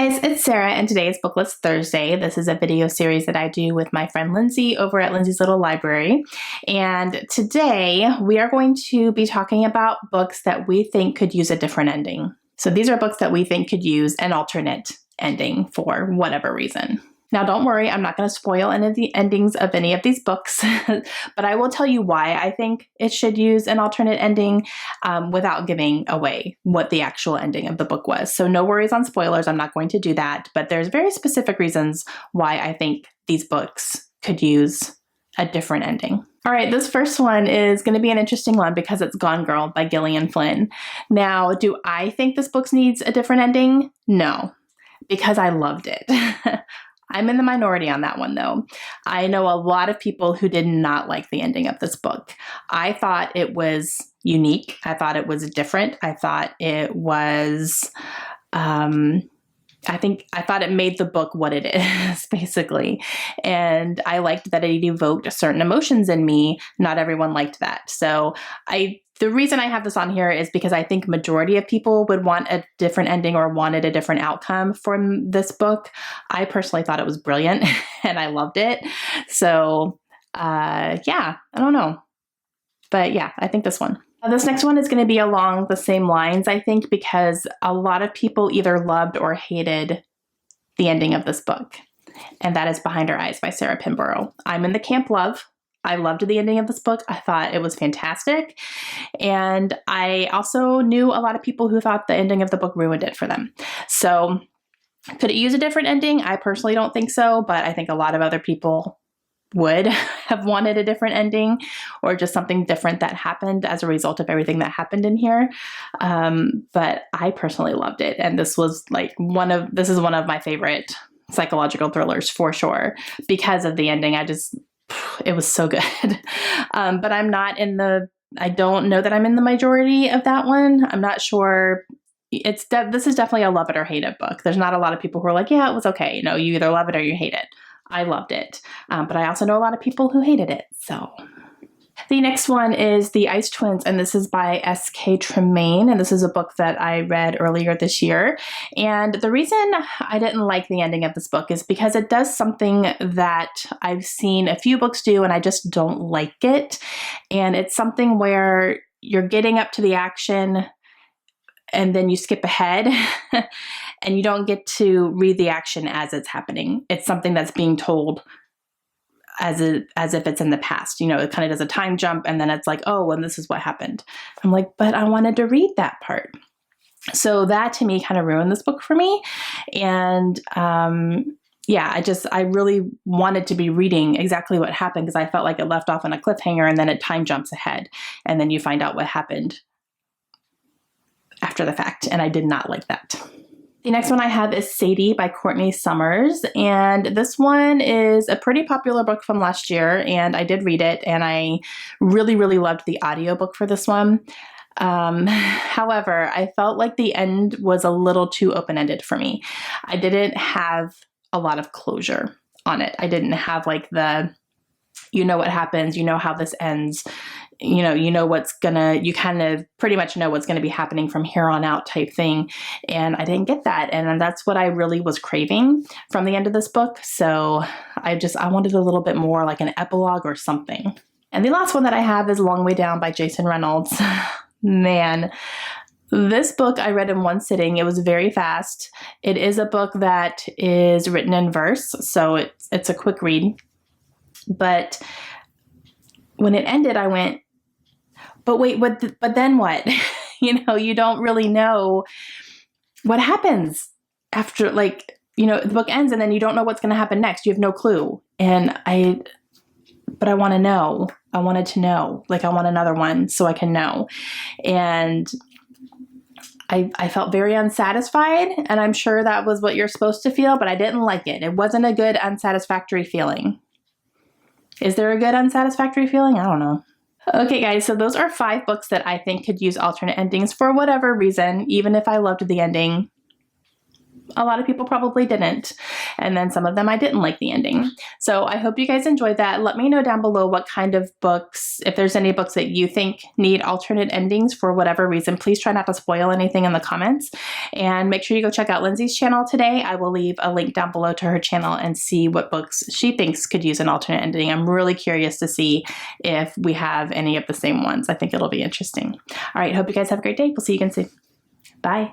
Guys, it's Sarah and today is BookList Thursday. This is a video series that I do with my friend Lindsay over at Lindsay's Little Library. And today we are going to be talking about books that we think could use a different ending. So these are books that we think could use an alternate ending for whatever reason. Now, don't worry, I'm not going to spoil any of the endings of any of these books, but I will tell you why I think it should use an alternate ending without giving away what the actual ending of the book was. So no worries on spoilers, I'm not going to do that, but there's very specific reasons why I think these books could use a different ending. All right, this first one is going to be an interesting one because it's Gone Girl by Gillian Flynn. Now, do I think this book needs a different ending? No, because I loved it. I'm in the minority on that one, though. I know a lot of people who did not like the ending of this book. I thought it was unique. I thought it was different. I thought it was, I thought it made the book what it is, basically. And I liked that it evoked certain emotions in me. Not everyone liked that. So the reason I have this on here is because I think majority of people would want a different ending or wanted a different outcome from this book. I personally thought it was brilliant and I loved it. So yeah, I don't know. But yeah, I think this one. This next one is going to be along the same lines, I think, because a lot of people either loved or hated the ending of this book. And that is Behind Her Eyes by Sarah Pinborough. I'm in the camp love. I loved the ending of this book. I thought it was fantastic. And I also knew a lot of people who thought the ending of the book ruined it for them. So could it use a different ending? I personally don't think so, but I think a lot of other people would have wanted a different ending or just something different that happened as a result of everything that happened in here. But I personally loved it. And this was like this is one of my favorite psychological thrillers for sure because of the ending. It was so good. But I don't know that I'm in the majority of that one. I'm not sure. This is definitely a love it or hate it book. There's not a lot of people who are like, yeah, it was okay. You know, you either love it or you hate it. I loved it. But I also know a lot of people who hated it. So the next one is The Ice Twins, and this is by S.K. Tremaine, and this is a book that I read earlier this year. And the reason I didn't like the ending of this book is because it does something that I've seen a few books do, and I just don't like it. And it's something where you're getting up to the action, and then you skip ahead, and you don't get to read the action as it's happening. It's something that's being told as if it's in the past. You know, it kind of does a time jump and then it's like, oh, and this is what happened. I'm like, but I wanted to read that part. So that to me kind of ruined this book for me. And yeah, I really wanted to be reading exactly what happened because I felt like it left off on a cliffhanger and then it time jumps ahead and then you find out what happened after the fact. And I did not like that. The next one I have is Sadie by Courtney Summers, and this one is a pretty popular book from last year, and I did read it, and I really, really loved the audiobook for this one. However, I felt like the end was a little too open-ended for me. I didn't have a lot of closure on it. I didn't have like you know what happens, you know how this ends, you kind of pretty much know what's going to be happening from here on out type thing. And I didn't get that. And that's what I really was craving from the end of this book. So I wanted a little bit more like an epilogue or something. And the last one that I have is Long Way Down by Jason Reynolds. Man, this book I read in one sitting. It was very fast. It is a book that is written in verse, so it's a quick read. But when it ended, I went, but wait, but then what? You don't really know what happens after, the book ends and then you don't know what's going to happen next. You have no clue. But I want to know. I wanted to know. Like, I want another one so I can know. And I felt very unsatisfied, and I'm sure that was what you're supposed to feel, but I didn't like it. It wasn't a good, unsatisfactory feeling. Is there a good, unsatisfactory feeling? I don't know. Okay, guys, so those are 5 books that I think could use alternate endings for whatever reason, even if I loved the ending. a lot of people probably didn't. And then some of them I didn't like the ending. So I hope you guys enjoyed that. Let me know down below what kind of books, if there's any books that you think need alternate endings for whatever reason. Please try not to spoil anything in the comments. And make sure you go check out Lindsay's channel today. I will leave a link down below to her channel and see what books she thinks could use an alternate ending. I'm really curious to see if we have any of the same ones. I think it'll be interesting. All right, hope you guys have a great day. We'll see you again soon. Bye.